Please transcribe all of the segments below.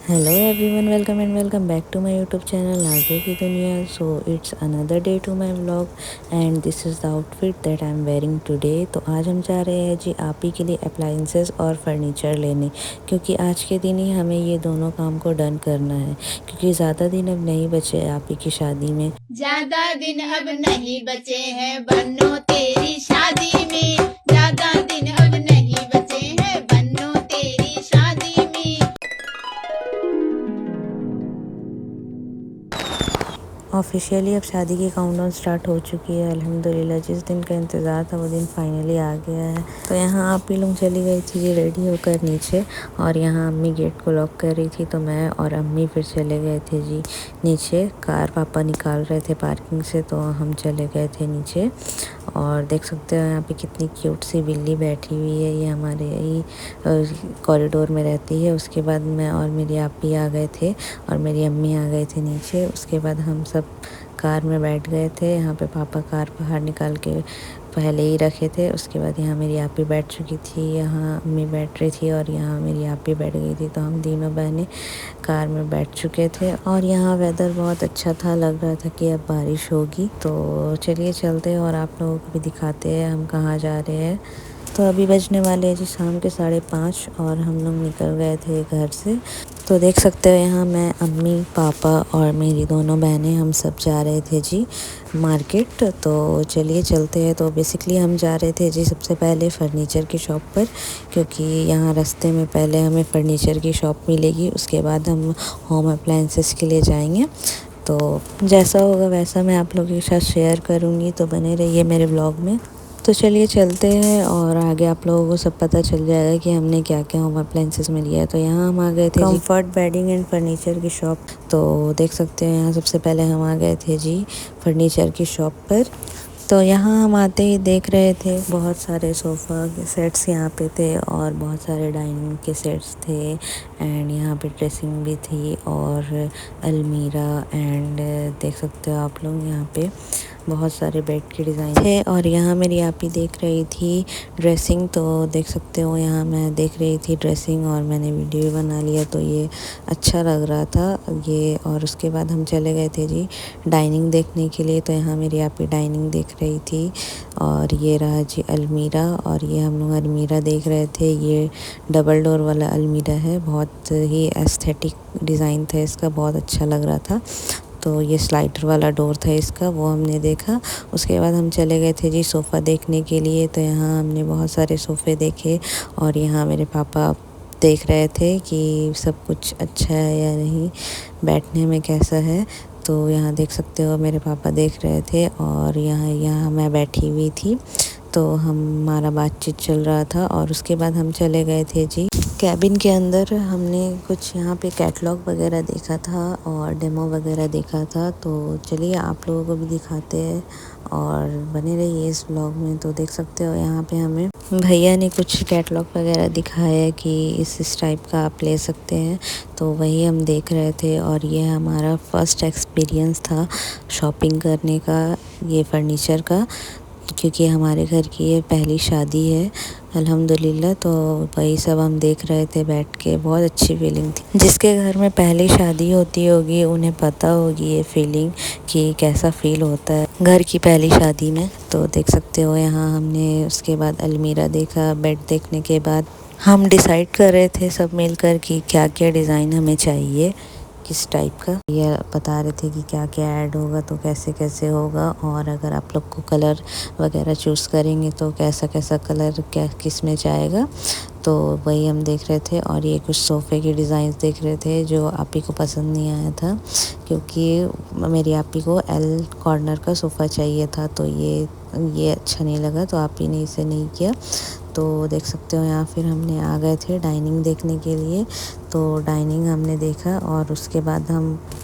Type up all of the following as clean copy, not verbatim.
Hello everyone, welcome and welcome back to my YouTube channel Nazre की दुनिया. So it's another day to my vlog and this is the outfit that I am wearing today. तो आज हम जा रहे हैं जी आप ही के लिए अप्लाइंसेस और फर्नीचर लेने, क्योंकि आज के दिन ही हमें ये दोनों काम को डन करना है, क्योंकि ज़्यादा दिन अब नहीं बचे आप ही की शादी में. ज्यादा दिन अब नहीं बचे हैं बन्नो तेरी शादी में, ज्यादा दिन अब नहीं बचे हैं बन्नो तेरी शादी में। ऑफिशियली अब शादी की काउंटडाउन स्टार्ट हो चुकी है. अल्हम्दुलिल्लाह जिस दिन का इंतज़ार था वो दिन फाइनली आ गया है. तो यहाँ आप ही लोग चली गई थी ये रेडी होकर नीचे, और यहाँ अम्मी गेट को लॉक कर रही थी, तो मैं और अम्मी फिर चले गए थे जी नीचे. कार पापा निकाल रहे थे पार्किंग से, तो हम चले गए थे नीचे. और देख सकते हो यहाँ पे कितनी क्यूट सी बिल्ली बैठी हुई है. ये हमारे यही कॉरिडोर में रहती है. उसके बाद मैं और मेरी आपी आ गए थे और मेरी अम्मी आ गए थे नीचे. उसके बाद हम सब कार में बैठ गए थे. यहाँ पे पापा कार बाहर निकाल के पहले ही रखे थे. उसके बाद यहाँ मेरी आपी बैठ चुकी थी, यहाँ अम्मी बैठ रही थी और यहाँ मेरी आपी बैठ गई थी. तो हम तीनों बहनें कार में बैठ चुके थे और यहाँ वेदर बहुत अच्छा था. लग रहा था कि अब बारिश होगी. तो चलिए चलते हैं और आप लोगों को भी दिखाते हैं हम कहाँ जा रहे हैं. तो अभी बजने वाले हैं जी शाम के 5:30 और हम लोग निकल गए थे घर से. तो देख सकते हो यहाँ मैं, अम्मी, पापा और मेरी दोनों बहनें हम सब जा रहे थे जी मार्केट. तो चलिए चलते हैं. तो बेसिकली हम जा रहे थे जी सबसे पहले फ़र्नीचर की शॉप पर, क्योंकि यहाँ रास्ते में पहले हमें फ़र्नीचर की शॉप मिलेगी, उसके बाद हम होम अप्लाइंसेस के लिए जाएंगे. तो जैसा होगा वैसा मैं आप लोगों के साथ शेयर करूँगी, तो बने रहिए मेरे व्लॉग में. तो चलिए चलते हैं और आगे आप लोगों को सब पता चल जाएगा कि हमने क्या क्या होम अप्लाइंसेस में लिया है. तो यहाँ हम आ गए थे कंफर्ट बेडिंग एंड फर्नीचर की शॉप. तो देख सकते हैं यहाँ सबसे पहले हम आ गए थे जी फर्नीचर की शॉप पर. तो यहाँ हम आते ही देख रहे थे बहुत सारे सोफ़ा के सेट्स यहाँ पे थे और बहुत सारे डाइनिंग के सेट्स थे. एंड यहाँ पे ड्रेसिंग भी थी और अलमीरा. एंड देख सकते हो आप लोग यहाँ पे बहुत सारे बेड के डिज़ाइन थे. और यहाँ मेरी आपी देख रही थी ड्रेसिंग. तो देख सकते हो यहाँ मैं देख रही थी ड्रेसिंग और मैंने वीडियो भी बना लिया, तो ये अच्छा लग रहा था ये. और उसके बाद हम चले गए थे जी डाइनिंग देखने के लिए. तो यहाँ मेरी आपी डाइनिंग देख रही थी और ये रहा जी अलमीरा. और ये हम लोग अलमीरा देख रहे थे. ये डबल डोर वाला अलमीरा है, बहुत ही एस्थेटिक डिज़ाइन था इसका, बहुत अच्छा लग रहा था. तो ये स्लाइडर वाला डोर था इसका, वो हमने देखा. उसके बाद हम चले गए थे जी सोफ़ा देखने के लिए. तो यहाँ हमने बहुत सारे सोफ़े देखे और यहाँ मेरे पापा देख रहे थे कि सब कुछ अच्छा है या नहीं, बैठने में कैसा है. तो यहाँ देख सकते हो मेरे पापा देख रहे थे और यहाँ मैं बैठी हुई थी. तो हमारा बातचीत चल रहा था और उसके बाद हम चले गए थे जी कैबिन के अंदर. हमने कुछ यहाँ पे कैटलॉग वगैरह देखा था और डेमो वगैरह देखा था. तो चलिए आप लोगों को भी दिखाते हैं और बने रहिए इस व्लॉग में. तो देख सकते हो यहाँ पे हमें भैया ने कुछ कैटलॉग वगैरह दिखाया है कि इस टाइप का आप ले सकते हैं. तो वही हम देख रहे थे और ये हमारा फर्स्ट एक्सपीरियंस था शॉपिंग करने का ये फ़र्नीचर का, क्योंकि हमारे घर की ये पहली शादी है अल्हम्दुलिल्लाह. तो वही सब हम देख रहे थे बैठ के. बहुत अच्छी फीलिंग थी. जिसके घर में पहली शादी होती होगी उन्हें पता होगी ये फीलिंग कि कैसा फ़ील होता है घर की पहली शादी में. तो देख सकते हो यहाँ हमने उसके बाद अलमीरा देखा. बेड देखने के बाद हम डिसाइड कर रहे थे सब मिलकर कि क्या क्या डिज़ाइन हमें चाहिए, किस टाइप का. ये बता रहे थे कि क्या क्या ऐड होगा तो कैसे कैसे होगा, और अगर आप लोग को कलर वगैरह चूज़ करेंगे तो कैसा कैसा कलर क्या किस में जाएगा. तो वही हम देख रहे थे. और ये कुछ सोफ़े के डिज़ाइंस देख रहे थे जो आपी को पसंद नहीं आया था, क्योंकि मेरी आपी को एल कॉर्नर का सोफ़ा चाहिए था. तो ये अच्छा नहीं लगा तो आपी ने इसे नहीं किया. तो देख सकते हो यहाँ फिर हमने आ गए थे डाइनिंग देखने के लिए. तो डाइनिंग हमने देखा और उसके बाद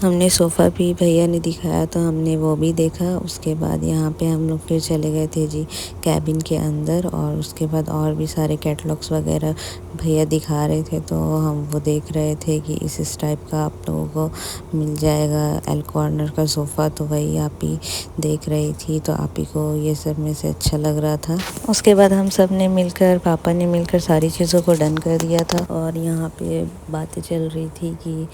हमने सोफ़ा भी भैया ने दिखाया तो हमने वो भी देखा. उसके बाद यहाँ पे हम लोग फिर चले गए थे जी कैबिन के अंदर. और उसके बाद और भी सारे कैटलॉग्स वगैरह भैया दिखा रहे थे, तो हम वो देख रहे थे कि इस टाइप का आप लोगों को मिल जाएगा एल कॉर्नर का सोफ़ा. तो वही आप ही देख रही थी, तो आप ही को ये सब में से अच्छा लग रहा था. उसके बाद हम सब ने मिलकर, पापा ने मिलकर सारी चीज़ों को डन कर दिया था. और यहाँ पे बातें चल रही थी कि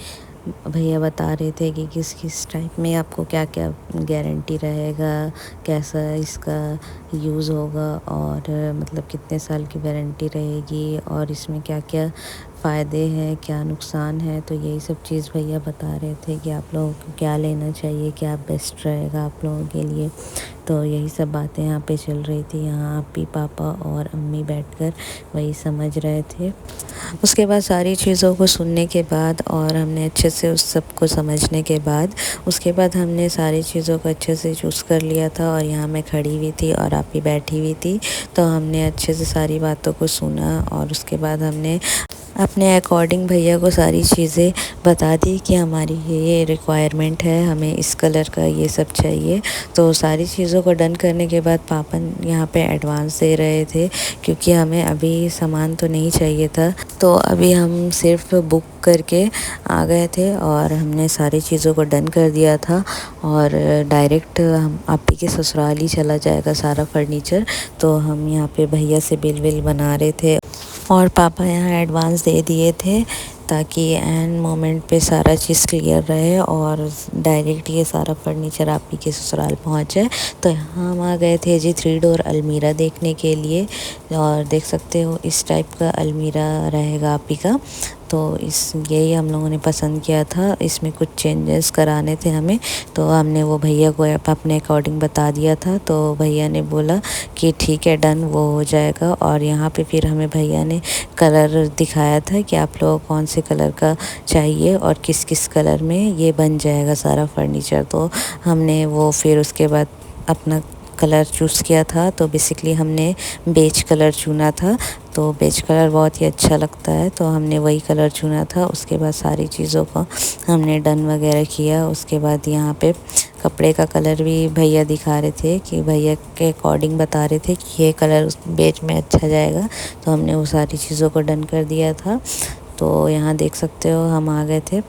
भैया बता रहे थे कि किस किस टाइप में आपको क्या क्या गारंटी रहेगा, कैसा इसका यूज़ होगा और मतलब कितने साल की वारंटी रहेगी और इसमें क्या क्या फ़ायदे हैं, क्या नुकसान है। तो यही सब चीज़ भैया बता रहे थे कि आप लोगों को क्या लेना चाहिए, क्या बेस्ट रहेगा आप लोगों के लिए। तो यही सब बातें यहाँ पे चल रही थी। यहाँ आपी पापा और अम्मी बैठकर वही समझ रहे थे। उसके बाद सारी चीज़ों को सुनने के बाद और हमने अच्छे से उस सब को समझने के बाद उसके बाद हमने सारी चीज़ों को अच्छे से चूज़ कर लिया था। और यहाँ मैं खड़ी हुई थी और आपी बैठी हुई थी, तो हमने अच्छे से सारी बातों को सुना और उसके बाद हमने अपने अकॉर्डिंग भैया को सारी चीज़ें बता दी कि हमारी ये रिक्वायरमेंट है, हमें इस कलर का ये सब चाहिए। तो सारी चीज़ों को डन करने के बाद पापा यहाँ पे एडवांस दे रहे थे, क्योंकि हमें अभी सामान तो नहीं चाहिए था। तो अभी हम सिर्फ बुक करके आ गए थे और हमने सारी चीज़ों को डन कर दिया था और डायरेक्ट हम आपी के ससुराल ही चला जाएगा सारा फर्नीचर। तो हम यहाँ पे भैया से बिल विल बना रहे थे और पापा यहाँ एडवांस दे दिए थे ताकि एंड मोमेंट पे सारा चीज़ क्लियर रहे और डायरेक्ट ये सारा फर्नीचर आपी के ससुराल पहुँच जाए। तो यहाँ हम आ गए थे जी 3 डोर अलमीरा देखने के लिए और देख सकते हो इस टाइप का अलमीरा रहेगा आपी का। तो यही हम लोगों ने पसंद किया था। इसमें कुछ चेंजेस कराने थे हमें, तो हमने वो भैया को अपने अकॉर्डिंग बता दिया था। तो भैया ने बोला कि ठीक है डन, वो हो जाएगा। और यहाँ पे फिर हमें भैया ने कलर दिखाया था कि आप लोगों को कौन से कलर का चाहिए और किस किस कलर में ये बन जाएगा सारा फर्नीचर। तो हमने वो फिर उसके बाद अपना कलर चूज़ किया था। तो बेसिकली हमने बेज कलर चुना था, तो बेज कलर बहुत ही अच्छा लगता है, तो हमने वही कलर चुना था। उसके बाद सारी चीज़ों को हमने डन वगैरह किया। उसके बाद यहाँ पे कपड़े का कलर भी भैया दिखा रहे थे कि भैया के अकॉर्डिंग बता रहे थे कि ये कलर उस बेज में अच्छा जाएगा। तो हमने वो सारी चीज़ों को डन कर दिया था। तो यहाँ देख सकते हो हम आ गए थे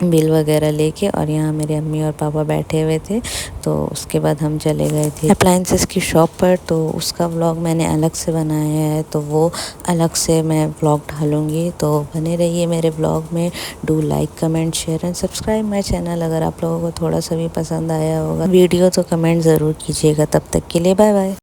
बिल वगैरह लेके और यहाँ मेरे अम्मी और पापा बैठे हुए थे। तो उसके बाद हम चले गए थे अप्लायंसेस की शॉप पर। तो उसका व्लॉग मैंने अलग से बनाया है, तो वो अलग से मैं व्लॉग डालूँगी। तो बने रहिए मेरे व्लॉग में। Do like, comment, share and subscribe my channel. अगर आप लोगों को थोड़ा सा भी पसंद आया होगा वीडियो तो कमेंट ज़रूर कीजिएगा। तब तक के लिए बाय बाय।